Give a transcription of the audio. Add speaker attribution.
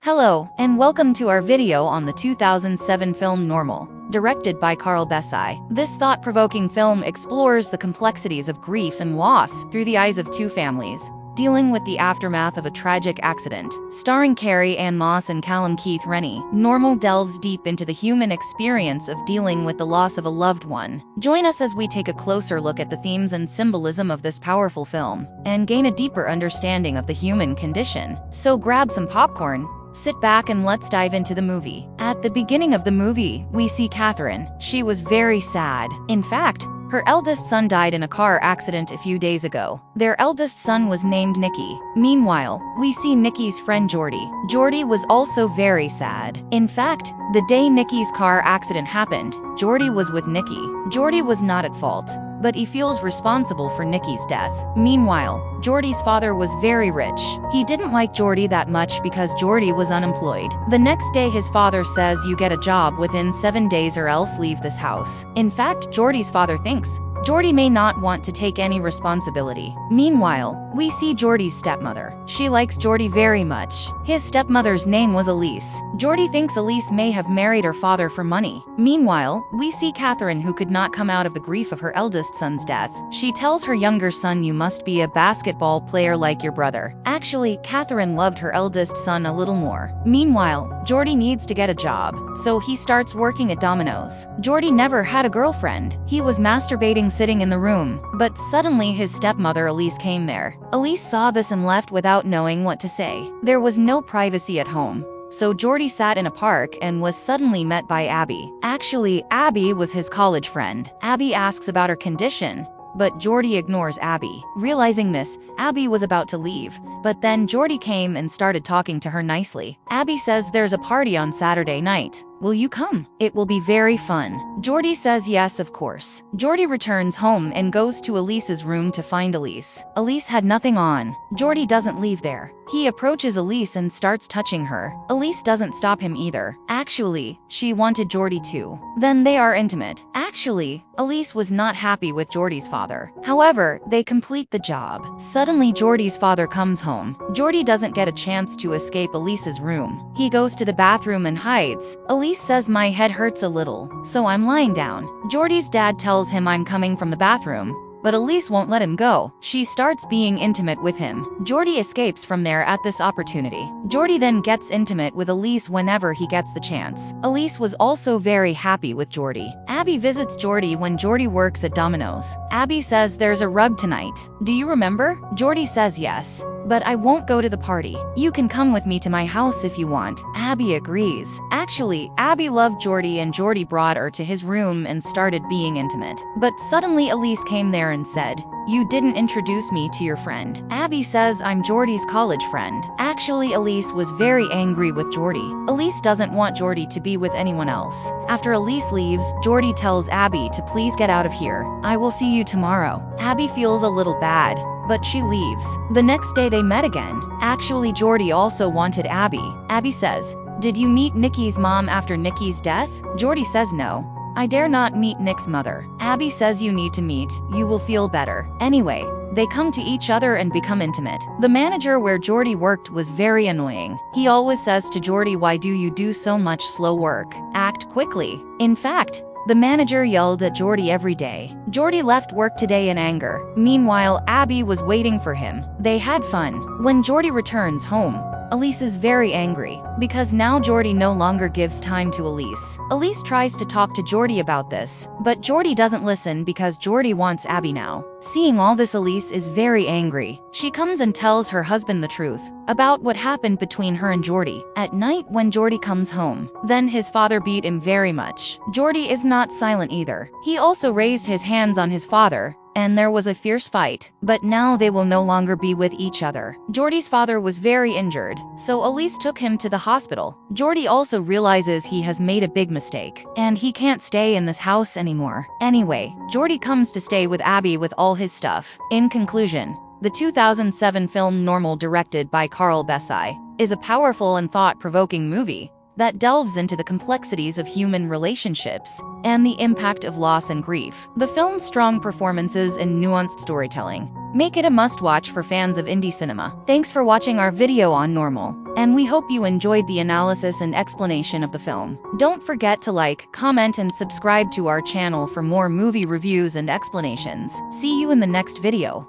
Speaker 1: Hello, and welcome to our video on the 2007 film Normal, directed by Carl Bessai. This thought-provoking film explores the complexities of grief and loss through the eyes of two families, dealing with the aftermath of a tragic accident. Starring Carrie-Anne Moss and Callum Keith Rennie, Normal delves deep into the human experience of dealing with the loss of a loved one. Join us as we take a closer look at the themes and symbolism of this powerful film, and gain a deeper understanding of the human condition. So grab some popcorn, sit back and let's dive into the movie. At the beginning of the movie, we see Catherine. She was very sad. In fact, her eldest son died in a car accident a few days ago. Their eldest son was named Nicky. Meanwhile, we see Nicky's friend Jordy. Jordy was also very sad. In fact, the day Nicky's car accident happened, Jordy was with Nicky. Jordy was not at fault, but he feels responsible for Nicky's death. Meanwhile, Jordy's father was very rich. He didn't like Jordy that much because Jordy was unemployed. The next day his father says you get a job within 7 days or else leave this house. In fact, Jordy's father thinks Jordy may not want to take any responsibility. Meanwhile, we see Jordy's stepmother. She likes Jordy very much. His stepmother's name was Elise. Jordy thinks Elise may have married her father for money. Meanwhile, we see Catherine, who could not come out of the grief of her eldest son's death. She tells her younger son, you must be a basketball player like your brother. Actually, Catherine loved her eldest son a little more. Meanwhile, Jordy needs to get a job, so he starts working at Domino's. Jordy never had a girlfriend. He was masturbating sitting in the room, but suddenly his stepmother Elise came there. Elise saw this and left without knowing what to say. There was no privacy at home, so Jordy sat in a park and was suddenly met by Abby. Actually, Abby was his college friend. Abby asks about her condition, but Jordy ignores Abby. Realizing this, Abby was about to leave, but then Jordy came and started talking to her nicely. Abby says there's a party on Saturday night. Will you come? It will be very fun. Jordy says yes, of course. Jordy returns home and goes to Elise's room to find Elise. Elise had nothing on. Jordy doesn't leave there. He approaches Elise and starts touching her. Elise doesn't stop him either. Actually, she wanted Jordy too. Then they are intimate. Actually, Elise was not happy with Jordy's father. However, they complete the job. Suddenly, Jordy's father comes home. Jordy doesn't get a chance to escape Elise's room. He goes to the bathroom and hides. Elise says my head hurts a little, so I'm lying down. Jordy's dad tells him I'm coming from the bathroom, but Elise won't let him go. She starts being intimate with him. Jordy escapes from there at this opportunity. Jordy then gets intimate with Elise whenever he gets the chance. Elise was also very happy with Jordy. Abby visits Jordy when Jordy works at Domino's. Abby says there's a rug tonight. Do you remember? Jordy says yes, but I won't go to the party. You can come with me to my house if you want. Abby agrees. Actually, Abby loved Jordy and Jordy brought her to his room and started being intimate. But suddenly Elise came there and said, you didn't introduce me to your friend. Abby says I'm Jordy's college friend. Actually, Elise was very angry with Jordy. Elise doesn't want Jordy to be with anyone else. After Elise leaves, Jordy tells Abby to please get out of here. I will see you tomorrow. Abby feels a little bad, but she leaves. The next day they met again. Actually, Jordy also wanted Abby. Abby says, did you meet Nicky's mom after Nicky's death? Jordy says no. I dare not meet Nick's mother. Abby says you need to meet, you will feel better. Anyway, they come to each other and become intimate. The manager where Jordy worked was very annoying. He always says to Jordy, why do you do so much slow work? Act quickly. In fact, the manager yelled at Jordy every day. Jordy left work today in anger. Meanwhile, Abby was waiting for him. They had fun. When Jordy returns home, Elise is very angry, because now Jordy no longer gives time to Elise. Elise tries to talk to Jordy about this, but Jordy doesn't listen because Jordy wants Abby now. Seeing all this, Elise is very angry. She comes and tells her husband the truth about what happened between her and Jordy. At night when Jordy comes home, then his father beat him very much. Jordy is not silent either. He also raised his hands on his father, and there was a fierce fight, but now they will no longer be with each other. Jordy's father was very injured, so Elise took him to the hospital. Jordy also realizes he has made a big mistake, and he can't stay in this house anymore. Anyway, Jordy comes to stay with Abby with all his stuff. In conclusion, the 2007 film Normal, directed by Carl Bessai, is a powerful and thought-provoking movie that delves into the complexities of human relationships and the impact of loss and grief. The film's strong performances and nuanced storytelling make it a must-watch for fans of indie cinema. Thanks for watching our video on Normal, and we hope you enjoyed the analysis and explanation of the film. Don't forget to like, comment, and subscribe to our channel for more movie reviews and explanations. See you in the next video.